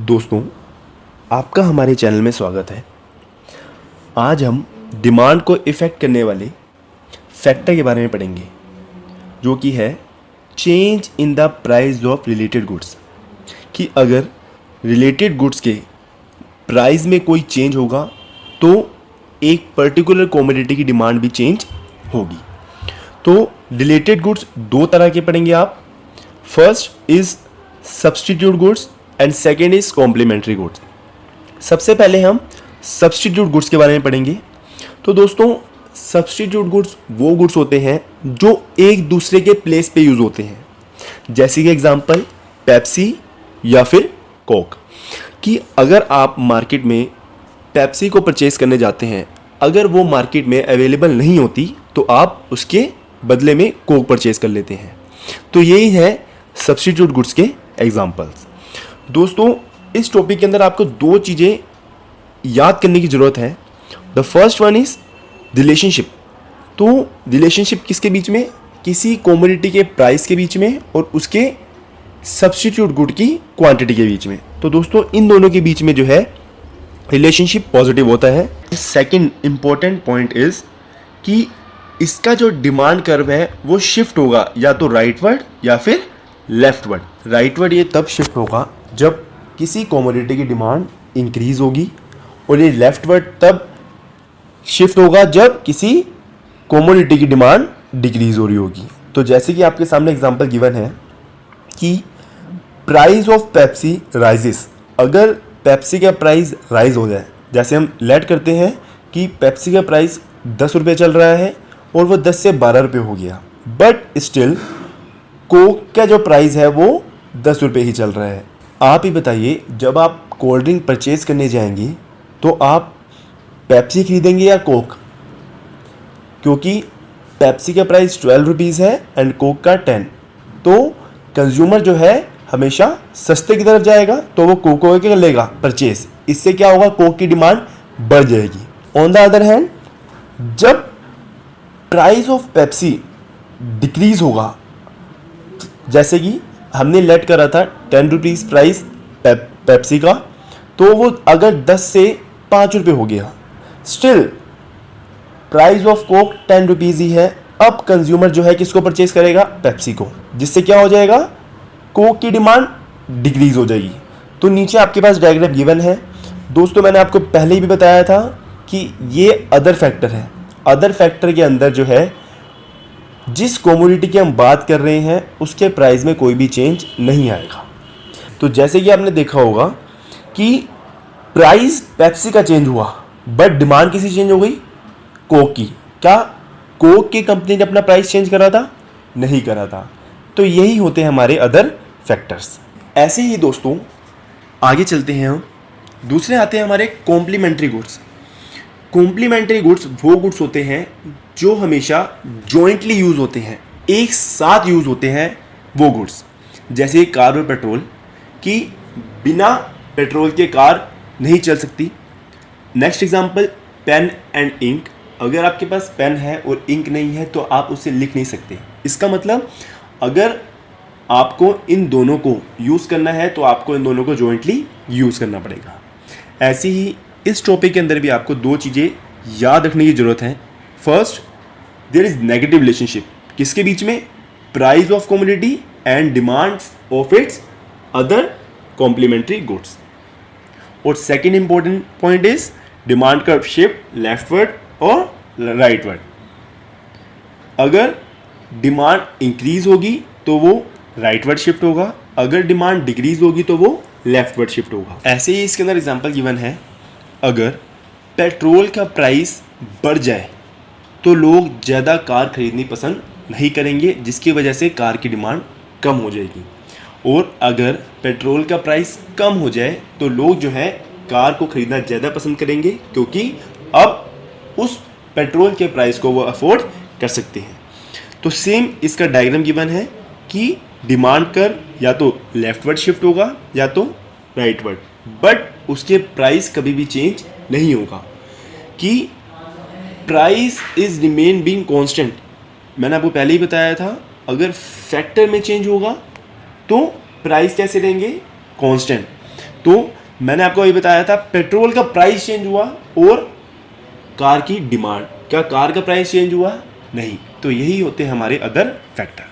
दोस्तों, आपका हमारे चैनल में स्वागत है। आज हम डिमांड को इफ़ेक्ट करने वाले फैक्टर के बारे में पढ़ेंगे, जो कि है change in the price of related goods. कि अगर रिलेटेड गुड्स के प्राइस में कोई चेंज होगा तो एक पर्टिकुलर कमोडिटी की डिमांड भी चेंज होगी। तो रिलेटेड गुड्स दो तरह के पढ़ेंगे आप। First is substitute goods and second is complementary goods. सबसे पहले हम सब्स्टिट्यूट गुड्स के बारे में पढ़ेंगे। तो दोस्तों, सब्स्टिट्यूट गुड्स वो गुड्स होते हैं जो एक दूसरे के प्लेस पे यूज होते हैं। जैसे कि एग्जांपल पेप्सी या फिर कोक। कि अगर आप मार्केट में पेप्सी को परचेज करने जाते हैं, अगर वो मार्केट में अवेलेबल नहीं होती तो आप उसके बदले में कोक परचेज कर लेते हैं। तो यही है सब्स्टिट्यूट गुड्स के एग्जांपल्स। दोस्तों, इस टॉपिक के अंदर आपको दो चीज़ें याद करने की ज़रूरत है। The first one is relationship. तो रिलेशनशिप किसके बीच में? किसी कमोडिटी के प्राइस के बीच में और उसके सब्स्टिट्यूट गुड की क्वांटिटी के बीच में। तो दोस्तों, इन दोनों के बीच में जो है रिलेशनशिप पॉजिटिव होता है। सेकंड इंपॉर्टेंट पॉइंट इज कि इसका जो डिमांड कर्व है वो शिफ्ट होगा या तो राइटवर्ड या फिर लेफ्टवर्ड। राइटवर्ड ये तब शिफ्ट होगा जब किसी कमोडिटी की डिमांड इंक्रीज होगी, और ये लेफ्टवर्ड तब शिफ्ट होगा जब किसी कमोडिटी की डिमांड डिक्रीज हो रही होगी। तो जैसे कि आपके सामने एग्जांपल गिवन है कि प्राइस ऑफ पेप्सी राइजेस। अगर पेप्सी का प्राइस राइज हो जाए, जैसे हम लेट करते हैं कि पेप्सी का प्राइस 10 रुपये चल रहा है और वो 10 से 12 रुपये हो गया, बट स्टिल कोक का जो प्राइस है वो 10 रुपये ही चल रहा है। आप ही बताइए, जब आप कोल्ड ड्रिंक परचेज करने जाएंगे तो आप पेप्सी खरीदेंगे या कोक? क्योंकि पेप्सी का प्राइस 12 रुपीज़ है एंड कोक का 10। तो कंज्यूमर जो है हमेशा सस्ते की तरफ जाएगा, तो वो कोक को कर लेगा परचेज। इससे क्या होगा? कोक की डिमांड बढ़ जाएगी। ऑन द अदर हैंड, जब प्राइस ऑफ पेप्सी डिक्रीज होगा, जैसे कि हमने लेट करा था 10 रुपीज़ प्राइस पेप्सी का, तो वो अगर 10 से 5 रुपये हो गया, still price of coke 10 rupees ही है। अब कंज्यूमर जो है किसको परचेज करेगा? पेप्सी को। जिससे क्या हो जाएगा? कोक की डिमांड डिक्रीज हो जाएगी। तो नीचे आपके पास डायग्राम गिवन है। दोस्तों, मैंने आपको पहले ही भी बताया था कि ये अदर फैक्टर है। अदर फैक्टर के अंदर जो है जिस कमोडिटी की हम बात कर रहे हैं उसके प्राइस में कोई भी चेंज नहीं आएगा। तो जैसे कि आपने देखा होगा कि प्राइस पेप्सी का चेंज हुआ, बट डिमांड किसी चेंज हो गई? कोक की। क्या कोक की कंपनी ने अपना प्राइस चेंज करा था? नहीं करा था। तो यही होते हैं हमारे अदर फैक्टर्स। ऐसे ही दोस्तों, आगे चलते हैं हम। दूसरे आते हैं हमारे कॉम्प्लीमेंट्री गुड्स। कॉम्प्लीमेंट्री गुड्स वो गुड्स होते हैं जो हमेशा जॉइंटली यूज होते हैं, एक साथ यूज होते हैं वो गुड्स। जैसे कार और पेट्रोल, कि बिना पेट्रोल के कार नहीं चल सकती। Next example pen and ink. अगर आपके पास पेन है और इंक नहीं है तो आप उसे लिख नहीं सकते। इसका मतलब अगर आपको इन दोनों को यूज़ करना है तो आपको इन दोनों को जॉइंटली यूज़ करना पड़ेगा। ऐसे ही इस टॉपिक के अंदर भी आपको दो चीज़ें याद रखने की ज़रूरत है। First, there is negative relationship. किसके बीच में? Price of commodity and demand of its other complementary goods. और second important point is demand curve shift leftward और राइटवर्ड। अगर डिमांड इंक्रीज होगी तो वो राइटवर्ड शिफ्ट होगा, अगर डिमांड डिक्रीज होगी तो वो लेफ्टवर्ड शिफ्ट होगा। ऐसे ही इसके अंदर एग्जांपल गिवन है। अगर पेट्रोल का प्राइस बढ़ जाए तो लोग ज़्यादा कार खरीदनी पसंद नहीं करेंगे, जिसकी वजह से कार की डिमांड कम हो जाएगी। और अगर पेट्रोल का प्राइस कम हो जाए तो लोग जो है कार को खरीदना ज़्यादा पसंद करेंगे, क्योंकि अब उस पेट्रोल के प्राइस को वो अफोर्ड कर सकते हैं। तो सेम इसका डायग्राम गिवन है कि डिमांड कर या तो लेफ्टवर्ड शिफ्ट होगा या तो राइटवर्ड, बट उसके प्राइस कभी भी चेंज नहीं होगा। कि price is remain being constant. मैंने आपको पहले ही बताया था, अगर फैक्टर में चेंज होगा तो प्राइस कैसे रहेंगे? कांस्टेंट। तो मैंने आपको अभी बताया था पेट्रोल का प्राइस चेंज हुआ और कार की डिमांड। क्या कार का प्राइस चेंज हुआ? नहीं। तो यही होते हैं हमारे अदर फैक्टर।